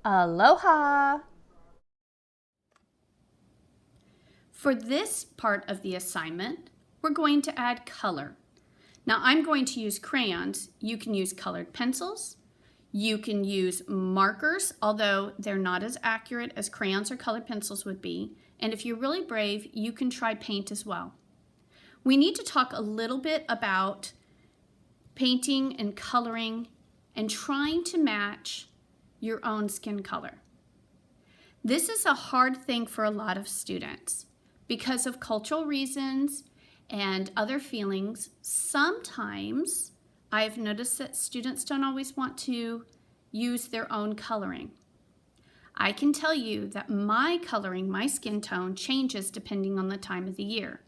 Aloha! For this part of the assignment, we're going to add color. Now I'm going to use crayons. You can use colored pencils. You can use markers, although they're not as accurate as crayons or colored pencils would be. And if you're really brave, you can try paint as well. We need to talk a little bit about painting and coloring and trying to match your own skin color. This is a hard thing for a lot of students because of cultural reasons and other feelings. Sometimes I've noticed that students don't always want to use their own coloring. I can tell you that my coloring, my skin tone, changes depending on the time of the year.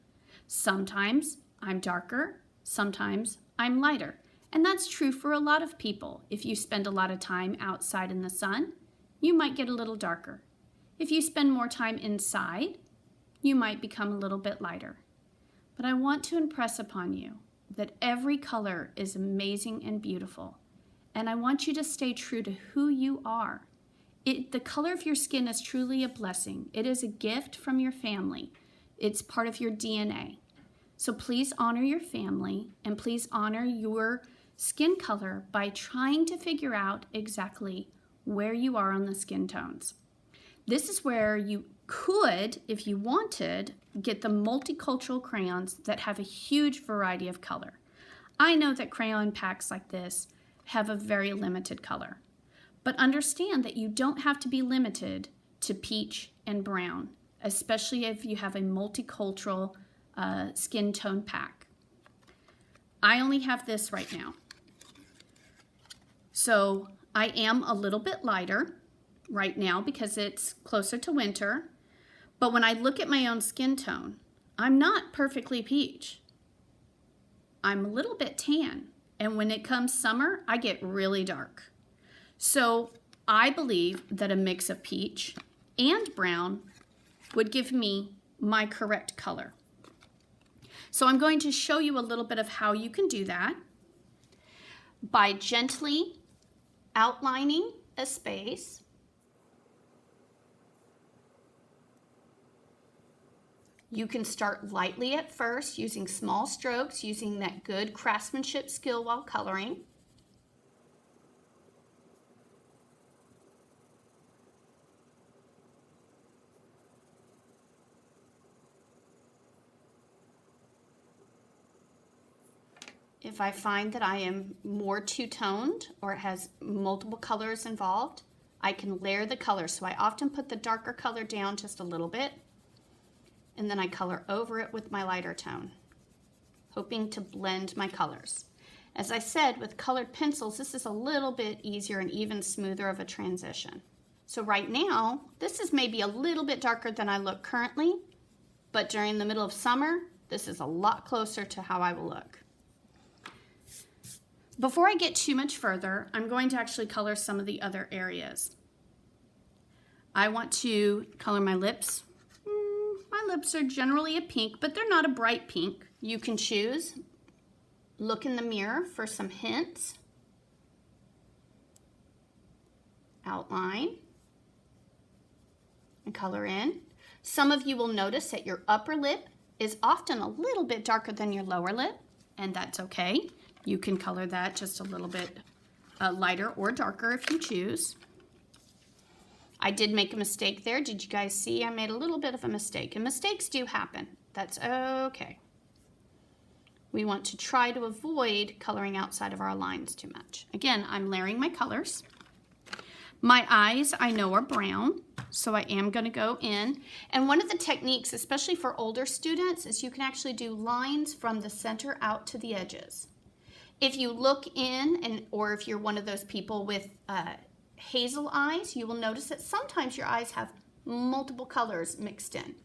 Sometimes I'm darker, sometimes I'm lighter. And that's true for a lot of people. If you spend a lot of time outside in the sun, you might get a little darker. If you spend more time inside, you might become a little bit lighter. But I want to impress upon you that every color is amazing and beautiful. And I want you to stay true to who you are. The color of your skin is truly a blessing. It is a gift from your family. It's part of your DNA. So please honor your family and please honor your skin color by trying to figure out exactly where you are on the skin tones. This is where you could, if you wanted, get the multicultural crayons that have a huge variety of color. I know that crayon packs like this have a very limited color, but understand that you don't have to be limited to peach and brown, especially if you have a multicultural skin tone pack. I only have this right now. So I am a little bit lighter right now because it's closer to winter. But when I look at my own skin tone, I'm not perfectly peach. I'm a little bit tan. And when it comes summer, I get really dark. So I believe that a mix of peach and brown would give me my correct color. So I'm going to show you a little bit of how you can do that by gently outlining a space. You can start lightly at first using small strokes, using that good craftsmanship skill while coloring. If I find that I am more two-toned or it has multiple colors involved, I can layer the colors. So I often put the darker color down just a little bit, and then I color over it with my lighter tone, hoping to blend my colors. As I said, with colored pencils, this is a little bit easier and even smoother of a transition. So right now, this is maybe a little bit darker than I look currently, but during the middle of summer, this is a lot closer to how I will look. Before I get too much further, I'm going to actually color some of the other areas. I want to color my lips. My lips are generally a pink, but they're not a bright pink. You can choose. Look in the mirror for some hints. Outline and color in. Some of you will notice that your upper lip is often a little bit darker than your lower lip, and that's okay. You can color that just a little bit lighter or darker if you choose. I did make a mistake there. Did you guys see? I made a little bit of a mistake, and mistakes do happen. That's okay. We want to try to avoid coloring outside of our lines too much. Again, I'm layering my colors. My eyes, I know, are brown, so I am going to go in. And one of the techniques, especially for older students, is you can actually do lines from the center out to the edges. If you look in, or if you're one of those people with hazel eyes, you will notice that sometimes your eyes have multiple colors mixed in.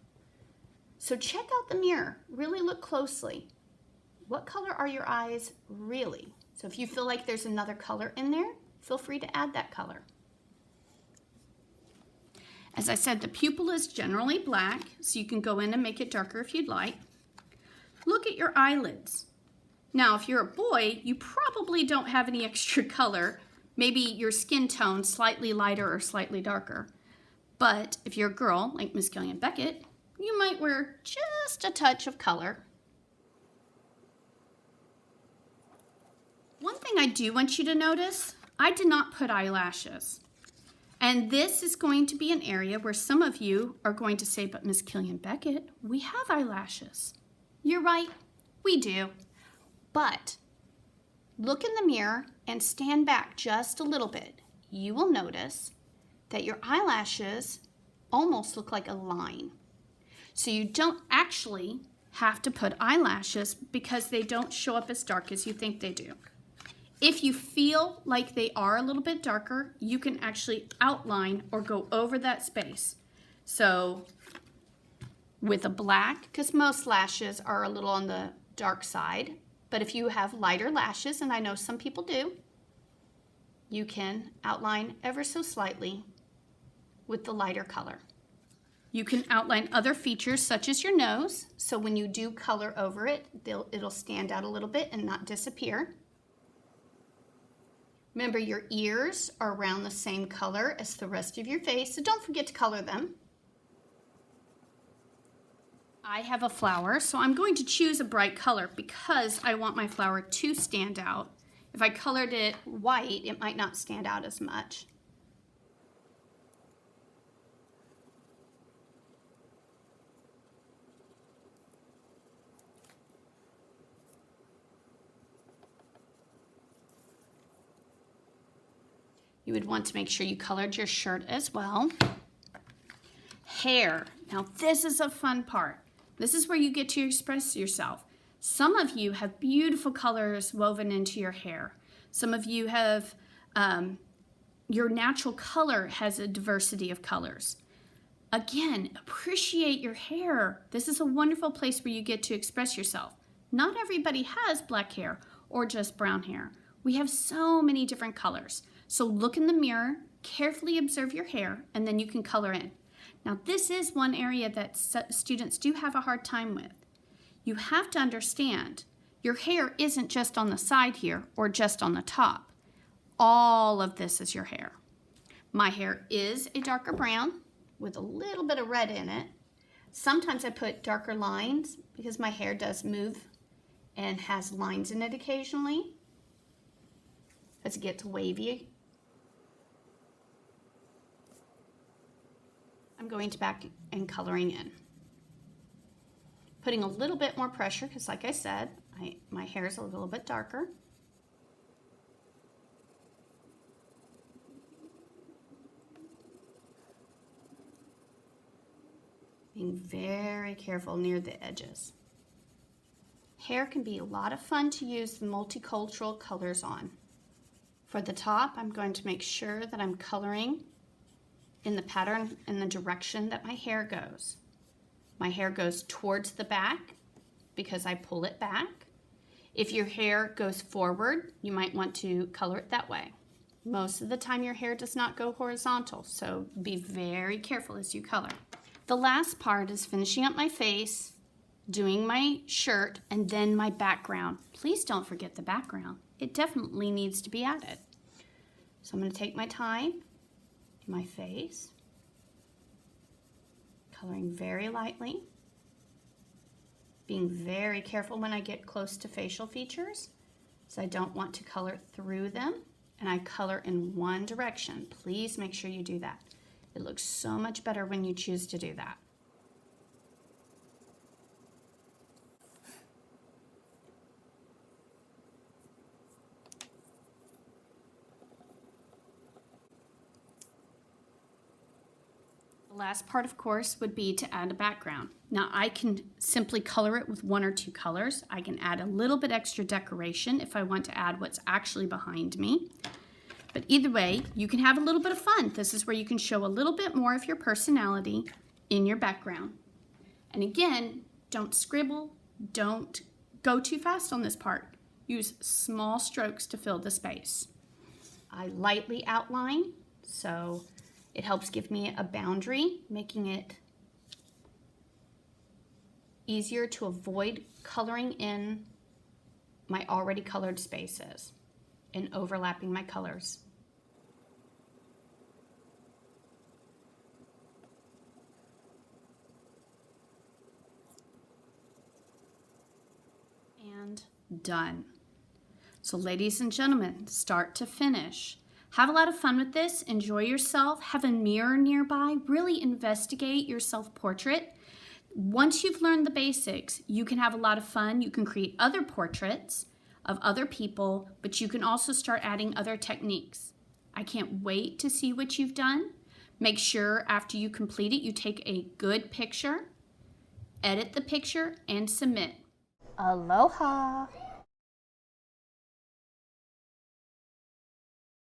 So check out the mirror. Really look closely. What color are your eyes really? So if you feel like there's another color in there, feel free to add that color. As I said, the pupil is generally black, so you can go in and make it darker if you'd like. Look at your eyelids. Now, if you're a boy, you probably don't have any extra color maybe your skin tone slightly lighter or slightly darker. But if you're a girl like Miss Killian Beckett, you might wear just a touch of color. One thing I do want you to notice, I did not put eyelashes. And this is going to be an area where some of you are going to say, but Miss Killian Beckett, we have eyelashes. You're right, we do. But look in the mirror and stand back just a little bit. You will notice that your eyelashes almost look like a line. So you don't actually have to put eyelashes because they don't show up as dark as you think they do. If you feel like they are a little bit darker, you can actually outline or go over that space. So with a black, because most lashes are a little on the dark side, but if you have lighter lashes, and I know some people do, you can outline ever so slightly with the lighter color. You can outline other features such as your nose, so when you do color over it, it'll stand out a little bit and not disappear. Remember, your ears are around the same color as the rest of your face, so don't forget to color them. I have a flower, so I'm going to choose a bright color because I want my flower to stand out. If I colored it white, it might not stand out as much. You would want to make sure you colored your shirt as well. Hair. Now this is a fun part. This is where you get to express yourself. Some of you have beautiful colors woven into your hair. Some of you have, your natural color has a diversity of colors. Again, appreciate your hair. This is a wonderful place where you get to express yourself. Not everybody has black hair or just brown hair. We have so many different colors. So look in the mirror, carefully observe your hair, and then you can color in. Now this is one area that students do have a hard time with. You have to understand, your hair isn't just on the side here or just on the top. All of this is your hair. My hair is a darker brown with a little bit of red in it. Sometimes I put darker lines because my hair does move and has lines in it occasionally as it gets wavy. I'm going back and coloring in. Putting a little bit more pressure because like I said, my hair is a little bit darker. Being very careful near the edges. Hair can be a lot of fun to use the multicultural colors on. For the top, I'm going to make sure that I'm coloring in the pattern in the direction that my hair goes. My hair goes towards the back because I pull it back. If your hair goes forward, you might want to color it that way. Most of the time your hair does not go horizontal, so be very careful as you color. The last part is finishing up my face, doing my shirt, and then my background. Please don't forget the background. It definitely needs to be added. So I'm going to take my time, do my face, coloring very lightly, being very careful when I get close to facial features, so I don't want to color through them, and I color in one direction. Please make sure you do that. It looks so much better when you choose to do that. The last part, of course, would be to add a background. Now I can simply color it with one or two colors. I can add a little bit extra decoration if I want to add what's actually behind me. But either way, you can have a little bit of fun. This is where you can show a little bit more of your personality in your background. And again, don't scribble, don't go too fast on this part. Use small strokes to fill the space. I lightly outline, so it helps give me a boundary, making it easier to avoid coloring in my already colored spaces and overlapping my colors done. So ladies and gentlemen, start to finish, have a lot of fun with this, enjoy yourself, have a mirror nearby, really investigate your self-portrait. Once you've learned the basics, you can have a lot of fun. You can create other portraits of other people, but you can also start adding other techniques. I can't wait to see what you've done. Make sure after you complete it, you take a good picture, edit the picture, and submit. Aloha!